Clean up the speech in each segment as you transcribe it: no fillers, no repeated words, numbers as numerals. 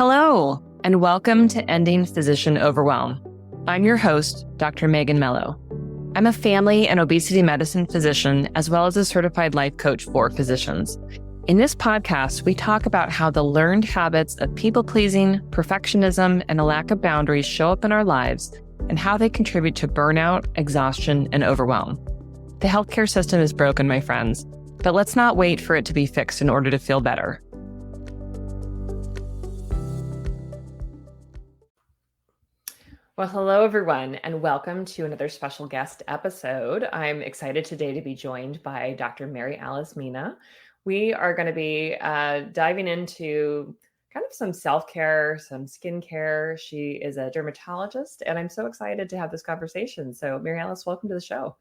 Hello, and welcome to Ending Physician Overwhelm. I'm your host, Dr. Megan Mello. I'm a family and obesity medicine physician, as well as a certified life coach for physicians. In this podcast, we talk about how the learned habits of people-pleasing, perfectionism, and a lack of boundaries show up in our lives and how they contribute to burnout, exhaustion, and overwhelm. The healthcare system is broken, my friends, but let's not wait for it to be fixed in order to feel better. Well, hello, everyone, and welcome to another special guest episode. I'm excited today to be joined by Dr. Mary Alice Mina. We are going to be diving into kind of some self-care, some skincare. She is a dermatologist, and I'm so excited to have this conversation. So, Mary Alice, welcome to the show.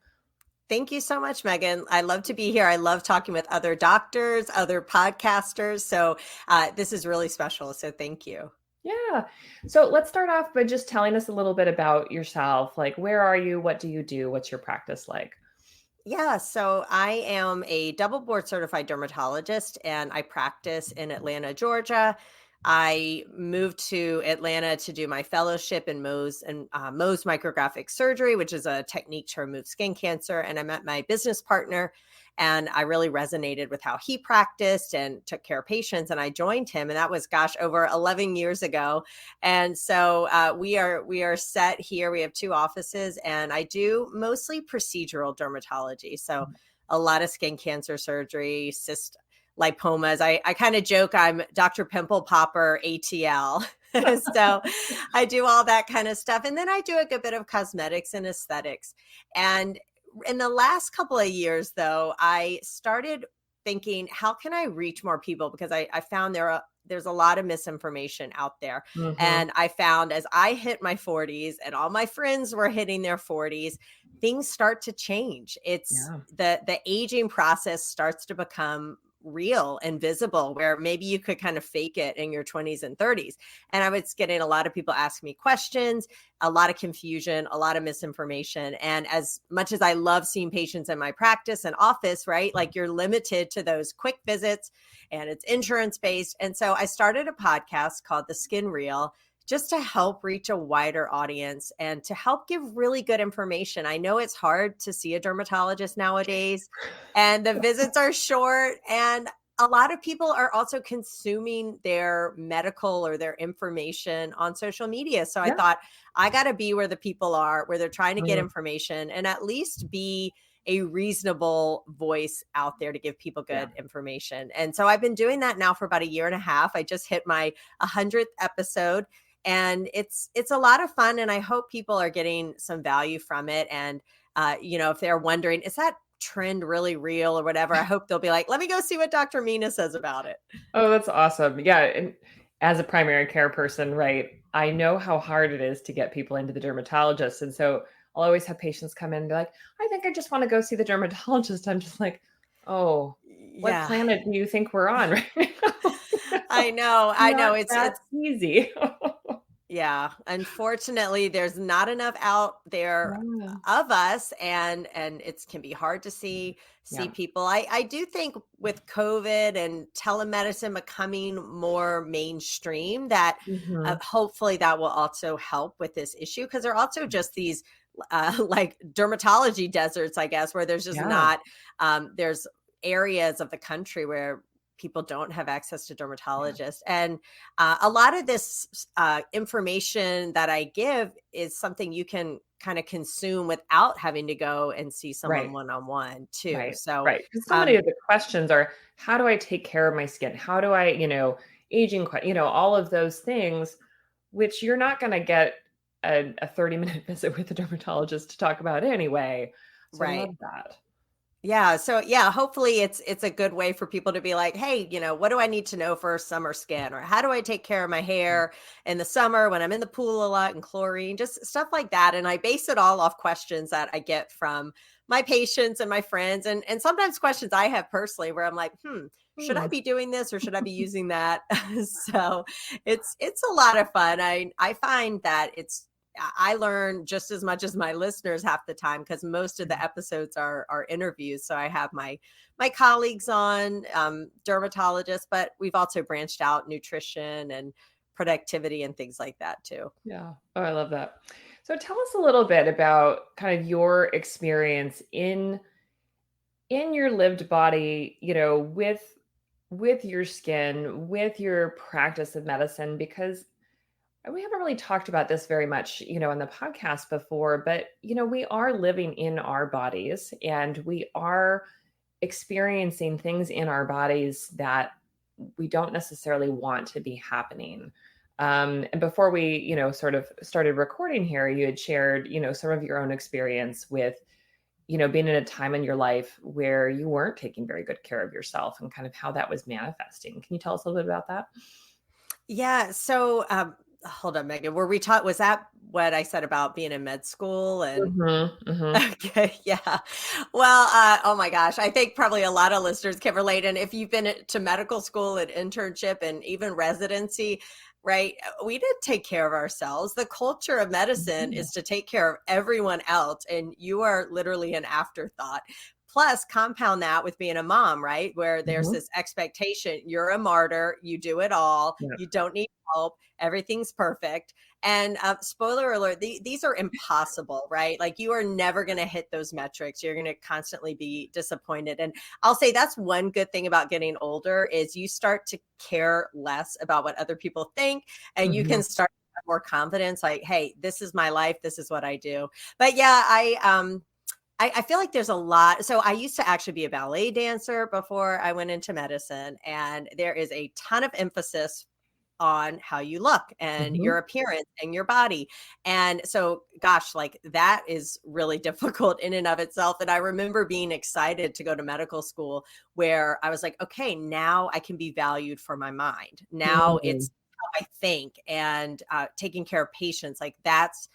Thank you so much, Megan. I love to be here. I love talking with other doctors, other podcasters. So this is really special. So thank you. Yeah. So let's start off by just telling us a little bit about yourself. Like, where are you? What do you do? What's your practice like? Yeah, so I am a double board certified dermatologist and I practice in Atlanta, Georgia. I moved to Atlanta to do my fellowship in Mohs micrographic surgery, which is a technique to remove skin cancer. And I met my business partner and I really resonated with how he practiced and took care of patients. And I joined him, and that was, over 11 years ago. And so we are set here. We have 2 offices, and I do mostly procedural dermatology. So a lot of skin cancer surgery, cyst lipomas. I kind of joke I'm Dr. Pimple Popper ATL. So I do all that kind of stuff. And then I do a good bit of cosmetics and aesthetics. And in the last couple of years, though, I started thinking, how can I reach more people? Because I found there's a lot of misinformation out there. Mm-hmm. And I found as I hit my 40s and all my friends were hitting their 40s, things start to change. It's the aging process starts to become real and visible, where maybe you could kind of fake it in your 20s and 30s. And I was getting a lot of people asking me questions, a lot of confusion, a lot of misinformation. And as much as I love seeing patients in my practice and office, right? Like, you're limited to those quick visits and it's insurance based. And so I started a podcast called The Skin Reel, just to help reach a wider audience and to help give really good information. I know it's hard to see a dermatologist nowadays, and the visits are short, and a lot of people are also consuming their medical or their information on social media. So I thought, I got to be where the people are, where they're trying to get information, and at least be a reasonable voice out there to give people good information. And so I've been doing that now for about 1.5 years. I just hit my 100th episode. And it's a lot of fun, and I hope people are getting some value from it. And, if they're wondering, is that trend really real or whatever, I hope they'll be like, let me go see what Dr. Mina says about it. Oh, that's awesome. Yeah. And as a primary care person, right, I know how hard it is to get people into the dermatologist. And so I'll always have patients come in and be like, I think I just want to go see the dermatologist. I'm just like, oh, what planet do you think we're on right now? I know. It's easy. Yeah. Unfortunately, there's not enough out there of us, and it can be hard to see people. I do think with COVID and telemedicine becoming more mainstream, that hopefully that will also help with this issue, because there are also just these like dermatology deserts, I guess, where there's just not, there's areas of the country where people don't have access to dermatologists. And a lot of this information that I give is something you can kind of consume without having to go and see someone one-on-one too. So many of the questions are, how do I take care of my skin? How do I, aging, all of those things, which you're not going to get a 30-minute visit with a dermatologist to talk about anyway. So I love that. Yeah. So hopefully it's a good way for people to be like, hey, what do I need to know for summer skin? Or how do I take care of my hair in the summer when I'm in the pool a lot and chlorine, just stuff like that. And I base it all off questions that I get from my patients and my friends, and sometimes questions I have personally where I'm like, should I be doing this or should I be using that? So it's a lot of fun. I find that I learn just as much as my listeners half the time, because most of the episodes are interviews. So I have my colleagues on, dermatologists, but we've also branched out nutrition and productivity and things like that too. Yeah. Oh, I love that. So tell us a little bit about kind of your experience in your lived body, with your skin, with your practice of medicine, because we haven't really talked about this very much, in the podcast before, but we are living in our bodies and we are experiencing things in our bodies that we don't necessarily want to be happening. And before we, sort of started recording here, you had shared, some of your own experience with, being in a time in your life where you weren't taking very good care of yourself and kind of how that was manifesting. Can you tell us a little bit about that? Yeah. So, hold on, Megan. Were we taught? Was that what I said about being in med school? And Mm-hmm. okay, yeah. Well, oh my gosh, I think probably a lot of listeners can relate. And if you've been to medical school and internship and even residency, right, we didn't take care of ourselves. The culture of medicine Mm-hmm. is to take care of everyone else, and you are literally an afterthought. Plus, compound that with being a mom, right? Where there's Mm-hmm. this expectation you're a martyr, you do it all, Yeah. you don't need help, everything's perfect. And spoiler alert, these are impossible, right? Like you are never going to hit those metrics. You're going to constantly be disappointed. And I'll say that's one good thing about getting older is you start to care less about what other people think, and you Mm-hmm. can start to have more confidence. Like, hey, this is my life. This is what I do. But yeah, I feel like there's a lot. So I used to actually be a ballet dancer before I went into medicine, and there is a ton of emphasis on how you look and Mm-hmm. your appearance and your body. And so, gosh, like that is really difficult in and of itself. And I remember being excited to go to medical school where I was like, okay, now I can be valued for my mind. Now Mm-hmm. it's how I think and taking care of patients. Like that's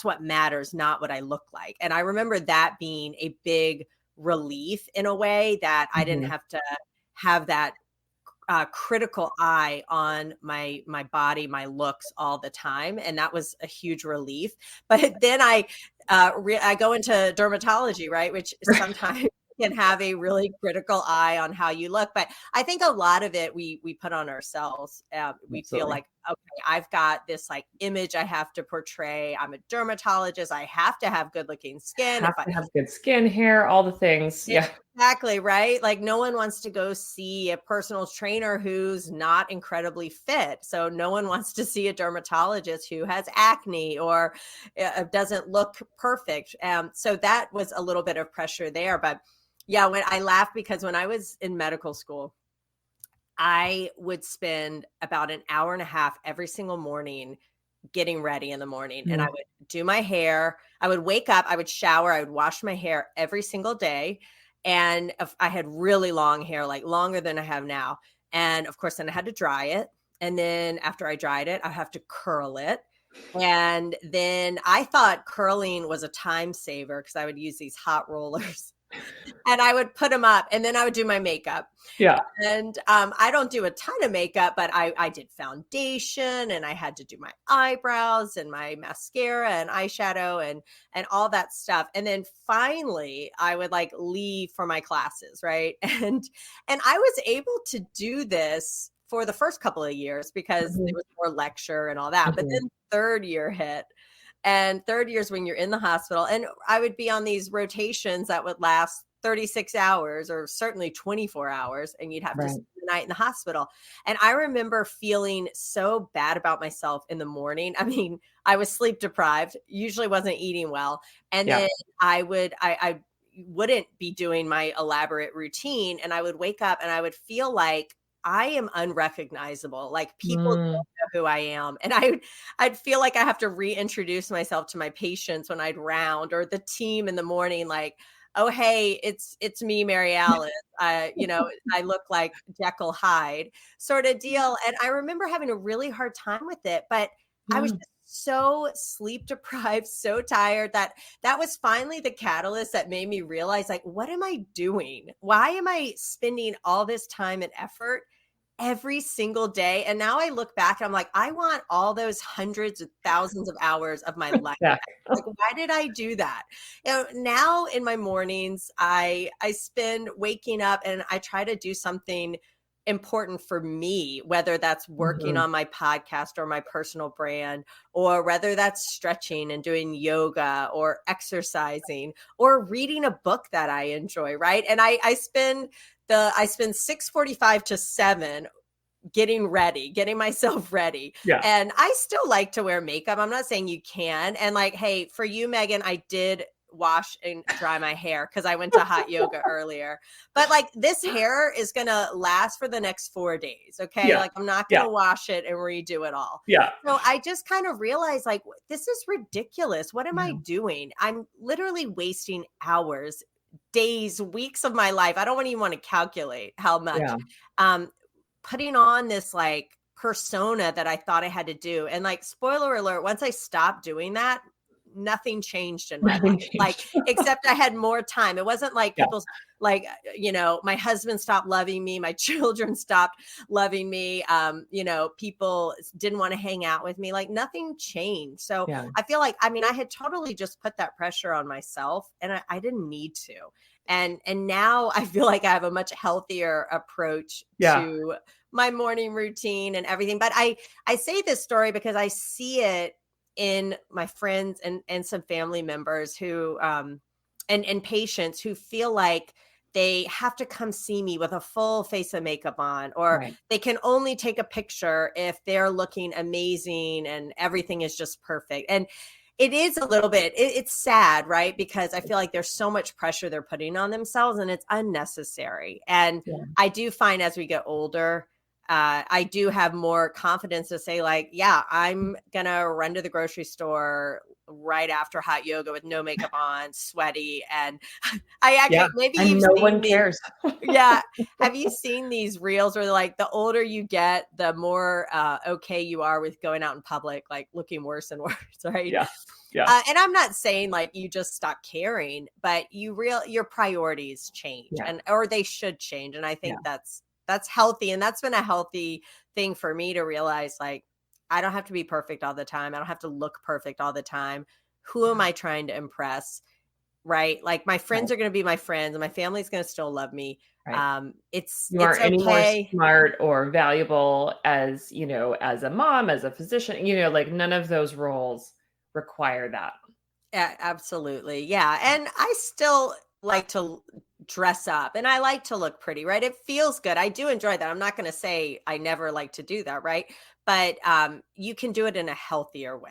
what matters, not what I look like. And I remember that being a big relief in a way that I didn't Mm-hmm. have to have that critical eye on my body, my looks all the time, and that was a huge relief. But then I go into dermatology, right, which sometimes can have a really critical eye on how you look. But I think a lot of it we put on ourselves. We feel Absolutely. like, okay, I've got this like image I have to portray. I'm a dermatologist. I have to have good looking skin. If Have I to have good skin, hair, all the things. Yeah. Exactly, right? Like no one wants to go see a personal trainer who's not incredibly fit. So no one wants to see a dermatologist who has acne or doesn't look perfect. So that was a little bit of pressure there. But yeah, when I laugh because when I was in medical school, I would spend about an hour and a half every single morning getting ready in the morning, and I Mhm. would do my hair. I would wake up, I would shower, I would wash my hair every single day. And if I had really long hair, like longer than I have now. And of course, then I had to dry it. And then after I dried it, I have to curl it. And then I thought curling was a time saver because I would use these hot rollers and I would put them up and then I would do my makeup. Yeah. And I don't do a ton of makeup, but I did foundation and I had to do my eyebrows and my mascara and eyeshadow and all that stuff. And then finally I would like leave for my classes, right? And I was able to do this for the first couple of years because Mhm. it was more lecture and all that. But Mhm. then third year hit. And third year is when you're in the hospital. And I would be on these rotations that would last 36 hours or certainly 24 hours, and you'd have to Right. spend the night in the hospital. And I remember feeling so bad about myself in the morning. I mean, I was sleep deprived, usually wasn't eating well. And Yeah. then I wouldn't be doing my elaborate routine. And I would wake up and I would feel like I am unrecognizable. Like people Mm. don't know who I am. And I'd feel like I have to reintroduce myself to my patients when I'd round or the team in the morning, like, oh, hey, it's me, Mary Alice. I look like Jekyll Hyde sort of deal. And I remember having a really hard time with it, but I was Yeah. just so sleep deprived, so tired that was finally the catalyst that made me realize, like, what am I doing? Why am I spending all this time and effort every single day? And now I look back and I'm like, I want all those hundreds of thousands of hours of my life. Yeah. Like, why did I do that? Now in my mornings, I spend waking up and I try to do something important for me, whether that's working Mhm. on my podcast or my personal brand, or whether that's stretching and doing yoga or exercising or reading a book that I enjoy, right? And I spend 6:45 to 7 getting myself ready. Yeah. And I still like to wear makeup. I'm not saying you can. And like, hey, for you, Megan, I did wash and dry my hair because I went to hot yoga earlier. But like this hair is gonna last for the next 4 days. Okay. Yeah. Like I'm not Yeah. gonna wash it and redo it all. Yeah. So I just kind of realized like this is ridiculous. What am I Yeah. doing? I'm literally wasting hours, days, weeks of my life. I don't even want to calculate how much. Yeah. Um, Putting on this like persona that I thought I had to do. And like, spoiler alert, once I stopped doing that, nothing changed in my life. Nothing Like, changed. except I had more time. It wasn't like Yeah. people, like, my husband stopped loving me, my children stopped loving me. People didn't want to hang out with me. Like, nothing changed. So Yeah. I feel like, I mean, I had totally just put that pressure on myself, and I didn't need to. And now I feel like I have a much healthier approach Yeah. to my morning routine and everything. But I say this story because I see it in my friends and some family members who and patients who feel like they have to come see me with a full face of makeup on, or Right. they can only take a picture if they're looking amazing and everything is just perfect. And it is a little bit, it's sad, right? Because I feel like there's so much pressure they're putting on themselves and it's unnecessary. And Yeah. I do find as we get older, I do have more confidence to say, like, yeah, I'm gonna run to the grocery store right after hot yoga with no makeup on, sweaty, and I Yeah. actually, maybe And you've no seen one these. cares. Yeah, have you seen these reels where like the older you get, the more okay you are with going out in public, like looking worse and worse, right? Yeah. Yeah. And I'm not saying like you just stop caring, but your priorities change, Yeah. and or they should change. And I Yeah. think that's healthy, and that's been a healthy thing for me to realize. Like, I don't have to be perfect all the time. I don't have to look perfect all the time. Who am Yeah. I trying to impress? Right? Like my Right. friends are going to be my friends, and my family's going to still love me. Right. You It's aren't any more okay. smart or valuable as, as a mom, as a physician, like none of those roles require that. Yeah, absolutely. Yeah. And I still like to dress up and I like to look pretty, right? It feels good. I do enjoy that. I'm not going to say I never like to do that, right? But you can do it in a healthier way.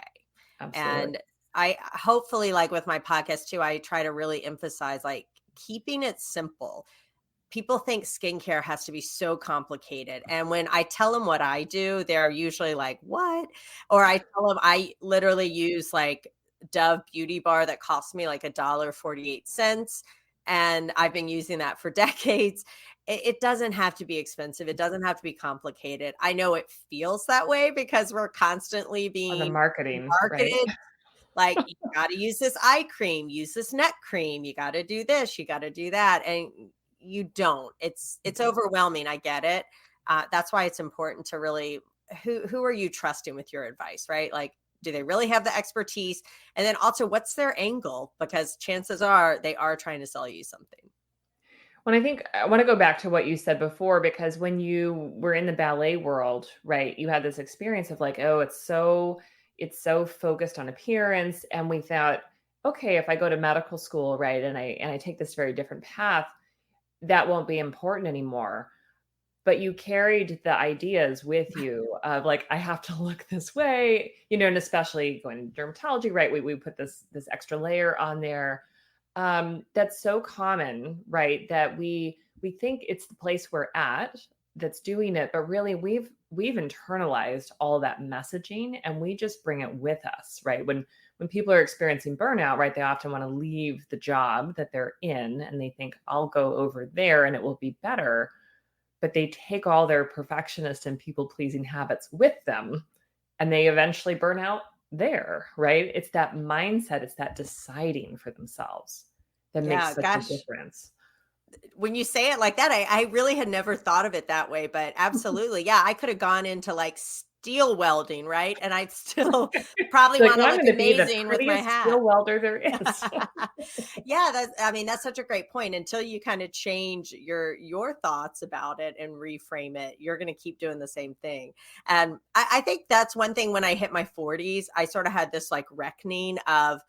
Absolutely. And I hopefully, like with my podcast too, I try to really emphasize like keeping it simple. People think skincare has to be so complicated. And when I tell them what I do, they're usually like, what? Or I tell them I literally use like Dove Beauty Bar that cost me like $1.48. And I've been using that for decades. It doesn't have to be expensive. It doesn't have to be complicated. I know it feels that way because we're constantly On the being marketing, right? marketed like, you gotta use this eye cream, use this neck cream, you gotta do this, you gotta do that, and you don't. It's Mhm. overwhelming, I get it. That's why it's important to really who are you trusting with your advice, right? Like, do they really have the expertise? And then also, what's their angle? Because chances are they are trying to sell you something. When I think I want to go back to what you said before, because when you were in the ballet world, right, you had this experience of like, oh, it's so focused on appearance. And we thought, okay, if I go to medical school, right, and I take this very different path, that won't be important anymore. But you carried the ideas with you of like, I have to look this way, and especially going to dermatology, right? We put this extra layer on there. That's so common, right? That we think it's the place we're at that's doing it, but really we've internalized all that messaging and we just bring it with us, right? When people are experiencing burnout, right, they often want to leave the job that they're in and they think, I'll go over there and it will be better, but they take all their perfectionist and people pleasing habits with them and they eventually burn out there, right? It's that mindset, it's that deciding for themselves that makes Yeah, such a gosh. difference. When you say it like that, I really had never thought of it that way, but absolutely. Yeah, I could have gone into like steel welding, right? And I'd still probably Like, want well, to I'm look going to be the amazing with my prettiest hat. steel welder there is. Yeah, that's such a great point. Until you kind of change your thoughts about it and reframe it, you're going to keep doing the same thing. And I think that's one thing. When I hit my 40s, I sort of had this like reckoning of,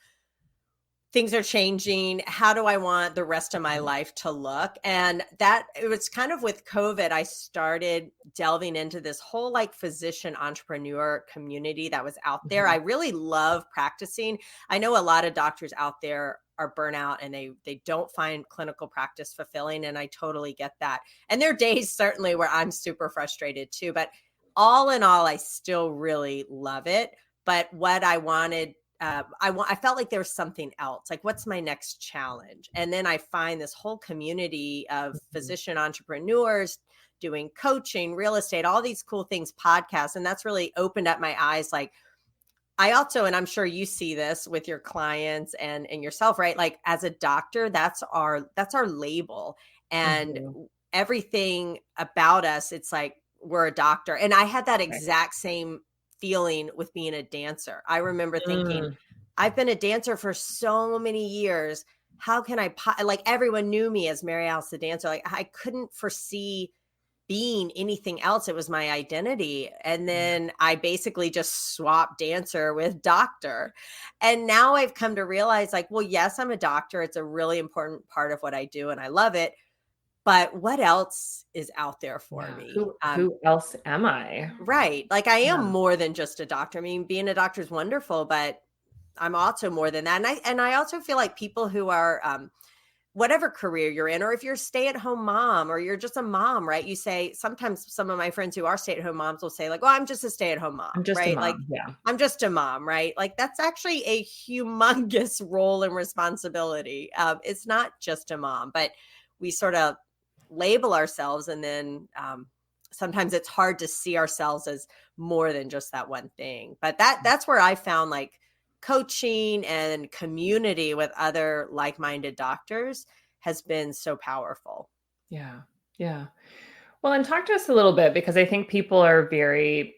things are changing. How do I want the rest of my life to look? And that it was kind of with COVID, I started delving into this whole like physician entrepreneur community that was out there. I Mhm. really love practicing. I know a lot of doctors out there are burnout and they don't find clinical practice fulfilling. And I totally get that. And there are days certainly where I'm super frustrated too. But all in all, I still really love it. But what I wanted, I felt like there was something else. Like, what's my next challenge? And then I find this whole community of Mhm. physician entrepreneurs doing coaching, real estate, all these cool things, podcasts, and that's really opened up my eyes. Like, I also, and I'm sure you see this with your clients and yourself, right? Like, as a doctor, that's our label, and Mhm. everything about us, it's like we're a doctor. And I had that Right. exact same feeling with being a dancer. I remember thinking, Mm. I've been a dancer for so many years. How can like everyone knew me as Mary Alice the dancer. Like, I couldn't foresee being anything else. It was my identity. And Yeah. then I basically just swapped dancer with doctor. And now I've come to realize, like, well, yes, I'm a doctor. It's a really important part of what I do and I love it. But what else is out there for Yeah. me? Who else am I? Right. Like, I am Yeah. more than just a doctor. I mean, being a doctor is wonderful, but I'm also more than that. And I also feel like people who are whatever career you're in, or if you're a stay-at-home mom or you're just a mom, right? You say, sometimes some of my friends who are stay-at-home moms will say like, well, I'm just a stay-at-home I'm mom, just a right? Like, mom. Yeah. I'm just a mom, right? Like, that's actually a humongous role and responsibility. It's not just a mom, but we sort of label ourselves, and then sometimes it's hard to see ourselves as more than just that one thing. But that's where I found like coaching and community with other like-minded doctors has been so powerful. Yeah. Yeah. Well, and talk to us a little bit, because I think people are very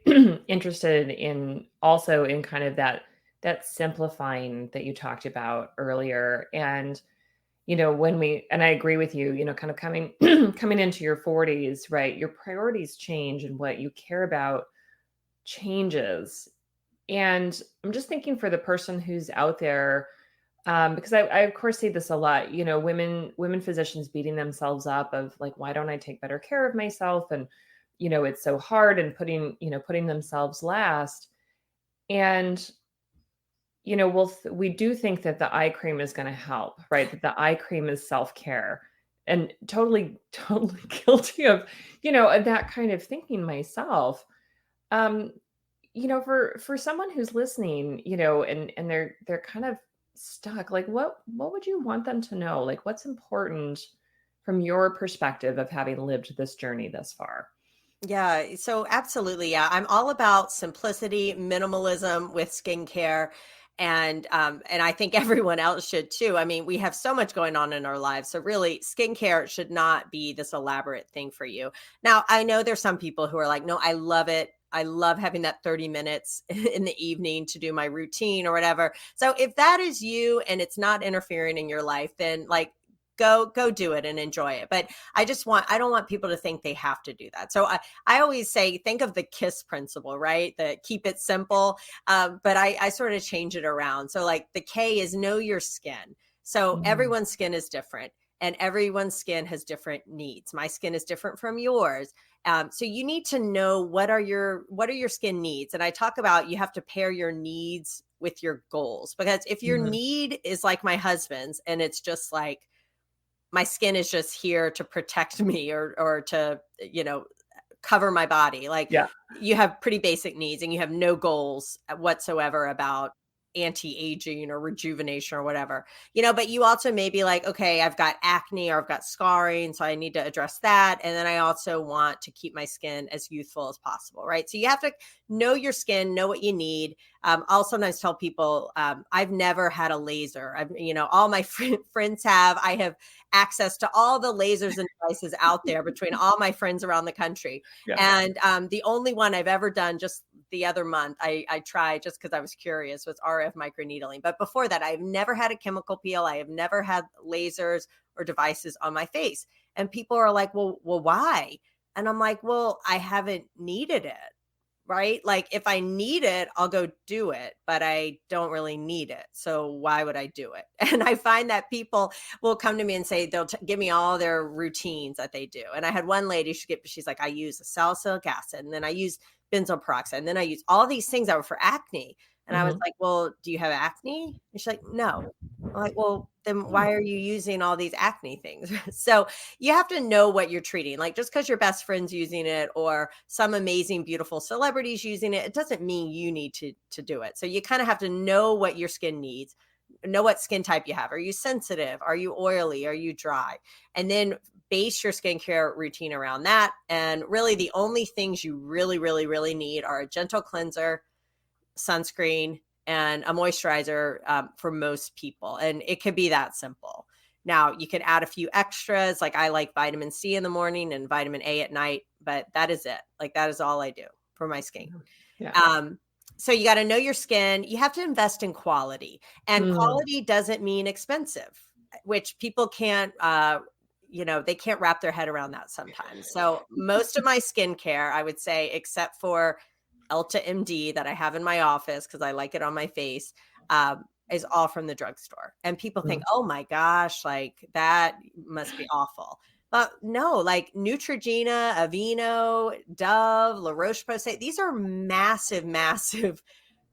interested in also in kind of that simplifying that you talked about earlier. And and I agree with you, kind of coming coming into your 40s, right? Your priorities change and what you care about changes. And I'm just thinking for the person who's out there, because I of course see this a lot, women physicians beating themselves up of like, why don't I take better care of myself? And, it's so hard, and putting themselves last. And, we do think that the eye cream is going to help, right? That the eye cream is self-care, and totally, totally guilty of, that kind of thinking myself. Um, for someone who's listening, and they're kind of stuck, like what would you want them to know? Like, what's important from your perspective of having lived this journey thus far? Yeah, so absolutely. Yeah, I'm all about simplicity, minimalism with skincare, and I think everyone else should too. I mean, we have so much going on in our lives, so really, skincare should not be this elaborate thing for you. Now, I know there's some people who are like, no, I love it. I love having that 30 minutes in the evening to do my routine or whatever. So if that is you and it's not interfering in your life, then like go do it and enjoy it. But I don't want people to think they have to do that. So I always say, think of the KISS principle, right? The keep it simple. But I sort of change it around. So like the K is know your skin. So Mhm. everyone's skin is different and everyone's skin has different needs. My skin is different from yours. So you need to know what are your skin needs. And I talk about, you have to pair your needs with your goals, because if your Mhm. need is like my husband's and it's just like, my skin is just here to protect me or to, cover my body. Like, Yeah. you have pretty basic needs and you have no goals whatsoever about anti-aging or rejuvenation or whatever. But you also may be like, okay, I've got acne or I've got scarring, so I need to address that. And then I also want to keep my skin as youthful as possible, right? So you have to know your skin, know what you need. I'll sometimes tell people, I've never had a laser. All my friends have. I have access to all the lasers and devices out there between all my friends around the country. Yeah. And the only one I've ever done just the other month I tried just because I was curious was RF microneedling. But before that, I've never had a chemical peel. I have never had lasers or devices on my face. And people are like, well, why? And I'm like, well, I haven't needed it. Right? Like if I need it, I'll go do it, but I don't really need it. So why would I do it? And I find that people will come to me and say they'll give me all their routines that they do. And I had one lady, she's like, I use salicylic acid, and then I use benzoyl peroxide, and then I use all these things that were for acne. And I was Mhm. like, well, do you have acne? And she's like, no. I'm like, well, then why are you using all these acne things? So you have to know what you're treating. Like just because your best friend's using it or some amazing, beautiful celebrities using it, it doesn't mean you need to do it. So you kind of have to know what your skin needs, know what skin type you have. Are you sensitive? Are you oily? Are you dry? And then base your skincare routine around that. And really the only things you really, really, really need are a gentle cleanser, sunscreen, and a moisturizer for most people. And it could be that simple. Now, you can add a few extras. Like I like vitamin C in the morning and vitamin A at night, but that is it. Like that is all I do for my skin. Yeah. So you got to know your skin. You have to invest in quality, and Mm. quality doesn't mean expensive, which people can't, they can't wrap their head around that sometimes. So most of my skincare, I would say, except for Elta MD that I have in my office because I like it on my face, is all from the drugstore. And people think, Mm. oh my gosh, like that must be awful. But no, like Neutrogena, Aveeno, Dove, La Roche-Posay, these are massive, massive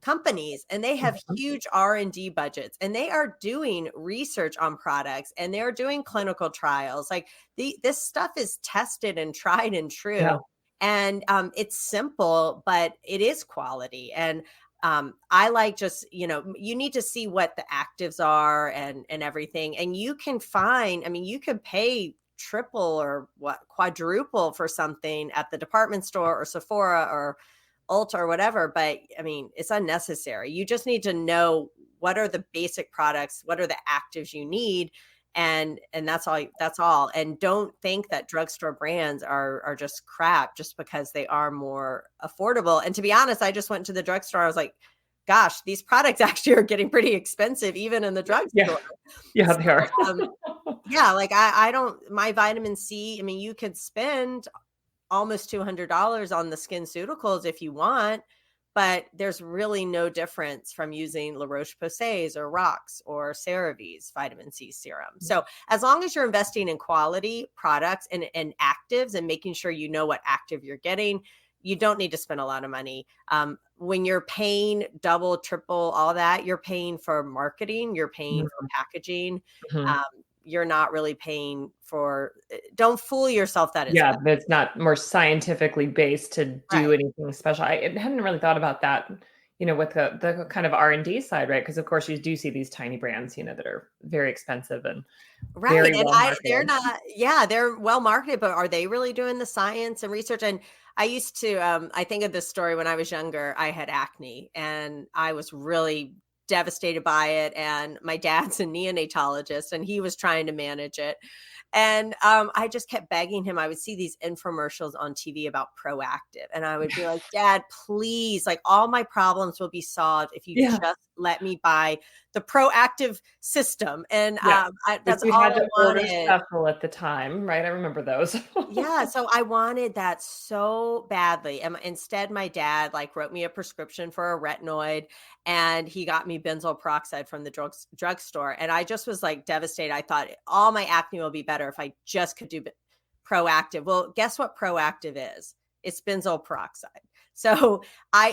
companies, and they have Mhm. huge R&D budgets, and they are doing research on products, and they're doing clinical trials. Like this stuff is tested and tried and Yeah. true. And it's simple, but it is quality. And I like just, you need to see what the actives are and everything. And you can find, I mean, you can pay triple or what quadruple for something at the department store or Sephora or Ulta or whatever. But I mean, it's unnecessary. You just need to know what are the basic products, what are the actives you need, and that's all. And don't think that drugstore brands are just crap just because they are more affordable. And to be honest, I just went to the drugstore. I was like, gosh, these products actually are getting pretty expensive even in the Yeah. drugstore. Yeah, So they are. yeah, like I don't, my vitamin C, I mean, you could spend almost $200 on the SkinCeuticals if you want, but there's really no difference from using La Roche-Posay's or Rox or CeraVe's vitamin C serum. So as long as you're investing in quality products and actives and making sure you know what active you're getting, you don't need to spend a lot of money. When you're paying double, triple, all that, you're paying for marketing, you're paying for packaging. Mhm. Um, you're not really paying for, don't fool yourself that it's Yeah, that's not more scientifically based to do right. anything special. I hadn't really thought about that, with the kind of R&D side, right? Because of course you do see these tiny brands, that are very expensive and Right. very And well they're marketed. not, yeah, they're well marketed, but are they really doing the science and research? And I used to, I think of this story when I was younger. I had acne and I was really devastated by it. And my dad's a neonatologist and he was trying to manage it. And I just kept begging him. I would see these infomercials on TV about Proactive, and I would be like, Dad, please, like all my problems will be solved if you Yeah. just let me buy the Proactive system. And Yeah. Which that's you all had I to order wanted. special at the time, right? I remember those. Yeah, so I wanted that so badly. And instead, my dad like wrote me a prescription for a retinoid, and he got me benzoyl peroxide from the drugstore. And I just was like devastated. I thought all my acne will be better if I just could do Proactive. Well, guess what Proactive is? It's benzoyl peroxide. So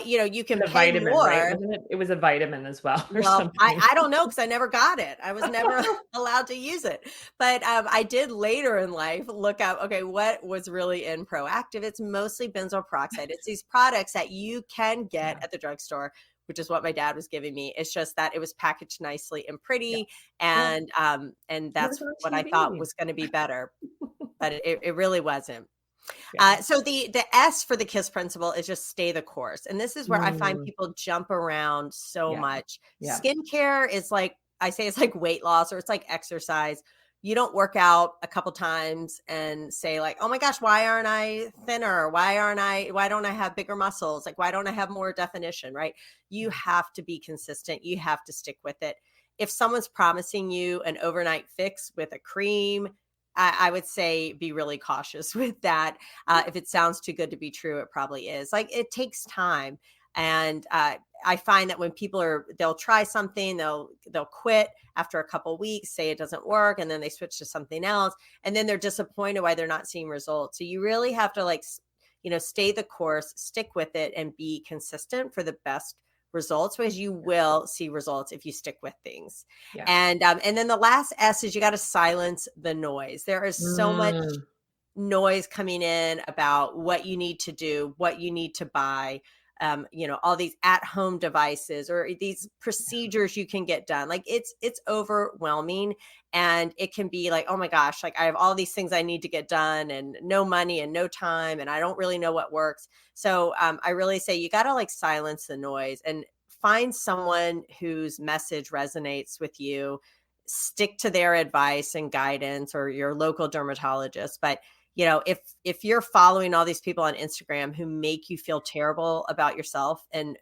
you can The pay vitamin, right? more. Wasn't it? It was a vitamin as well or Well, something. I don't know because I never got it. I was never allowed to use it. But I did later in life look up, okay, what was really in Proactive? It's mostly benzoyl peroxide. It's these products that you can get Yeah. at the drugstore, which is what my dad was giving me. It's just that it was packaged nicely and Yeah. pretty, Yeah. and It was that's on what I thought TV. was going to be better, but it really wasn't. Yeah. So the S for the KISS principle is just stay the course. And this is where I find Mm. people jump around so Yeah. much. Yeah. Skincare is like, I say it's like weight loss or it's like exercise. you don't work out a couple times and say like, oh my gosh, why aren't I thinner? Why don't I have bigger muscles? Like, why don't I have more definition, right? You have to be consistent. You have to stick with it. If someone's promising you an overnight fix with a cream, I would say be really cautious with that. If it sounds too good to be true, it probably is. Like, it takes time. And I find that when they'll try something, they'll quit after a couple weeks, say it doesn't work, and then they switch to something else, and then they're disappointed why they're not seeing results. So you really have to stay the course, stick with it, and be consistent for the best results, because you will see results if you stick with things. Yeah. And then the last S is you got to silence the noise. There is so much noise coming in about what you need to do, what you need to buy, all these at-home devices or these procedures you can get done. Like, it's overwhelming, and it can be like, oh my gosh, like I have all these things I need to get done and no money and no time, and I don't really know what works. So I really say you got to silence the noise and find someone whose message resonates with you. Stick to their advice and guidance, or your local dermatologist. But if you're following all these people on Instagram who make you feel terrible about yourself and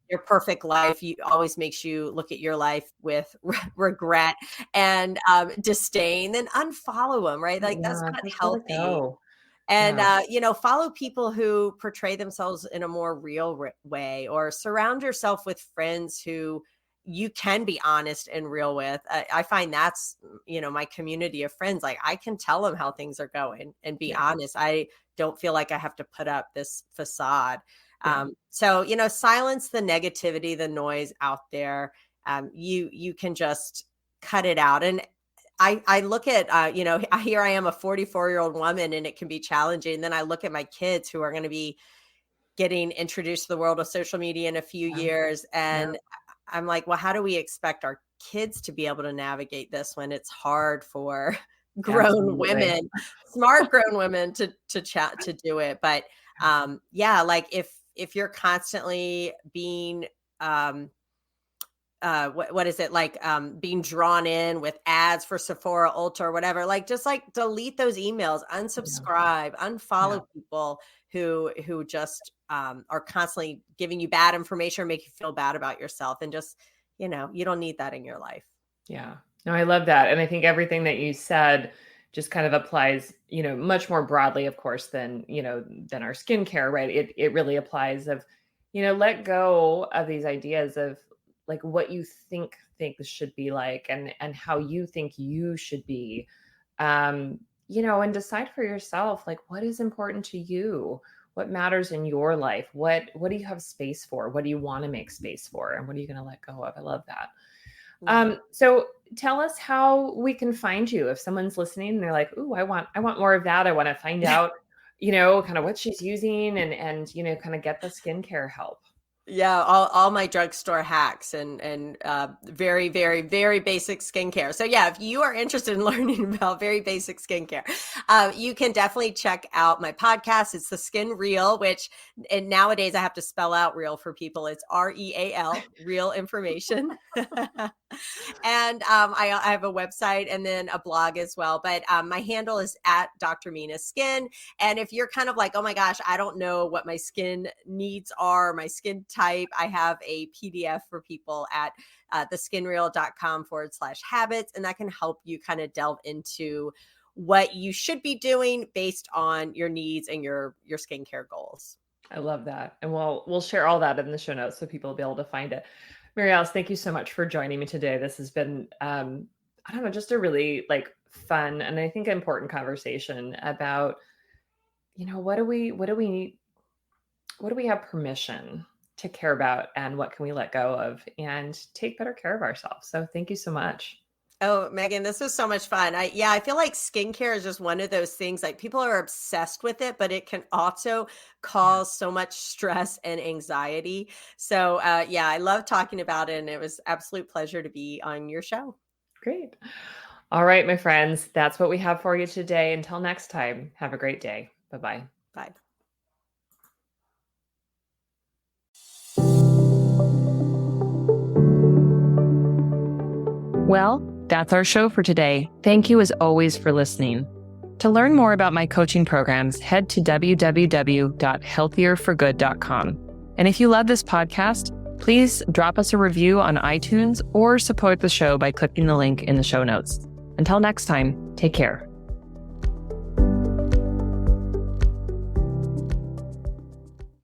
your perfect life always makes you look at your life with regret and disdain, then unfollow them, right? Like, that's not just let it healthy. go. And, follow people who portray themselves in a more real way, or surround yourself with friends who you can be honest and real with. I find that's, my community of friends. Like, I can tell them how things are going and be honest. I don't feel like I have to put up this facade. So, silence the negativity, the noise out there. You can just cut it out. And I look at, here I am, a 44-year-old woman, and it can be challenging. And then I look at my kids who are going to be getting introduced to the world of social media in a few years. And I'm like, well, how do we expect our kids to be able to navigate this when it's hard for grown women, smart grown women to do it? But like if you're constantly being, what is it, like being drawn in with ads for Sephora Ultra or whatever, just delete those emails, unsubscribe, unfollow people who just are constantly giving you bad information or make you feel bad about yourself. And just, you don't need that in your life. Yeah. No, I love that. And I think everything that you said just kind of applies, much more broadly, of course, than our skincare, right? It really applies of, let go of these ideas of like what you think things should be like, and how you think you should be, and decide for yourself, like, what is important to you, what matters in your life, what do you have space for, what do you want to make space for, and what are you going to let go of? I love that. So tell us how we can find you if someone's listening and they're like, "Ooh, I want more of that. I want to find out, kind of what she's using, and kind of get the skincare help." Yeah, all my drugstore hacks and very, very, very basic skincare. So yeah, if you are interested in learning about very basic skincare, you can definitely check out my podcast. It's The Skin Real, and nowadays I have to spell out real for people. It's REAL, real information. And I have a website and then a blog as well. But my handle is at Dr Mina Skin. And if you're kind of like, oh my gosh, I don't know what my skin needs are, my skin type, I have a PDF for people at theskinreal.com/habits. And that can help you kind of delve into what you should be doing based on your needs and your skincare goals. I love that. And we'll share all that in the show notes so people will be able to find it. Mary Alice, thank you so much for joining me today. This has been, I don't know, just a really fun and I think important conversation about, what do we need? What do we have permission to care about, and what can we let go of and take better care of ourselves? So thank you so much. Oh, Megan, this was so much fun. I feel like skincare is just one of those things, like people are obsessed with it, but it can also cause so much stress and anxiety. So I love talking about it, and it was absolute pleasure to be on your show. Great. All right, my friends, that's what we have for you today. Until next time, have a great day. Bye-bye. Bye. Well, That's our show for today. Thank you as always for listening. To learn more about my coaching programs, head to www.healthierforgood.com. And if you love this podcast, please drop us a review on iTunes or support the show by clicking the link in the show notes. Until next time, take care.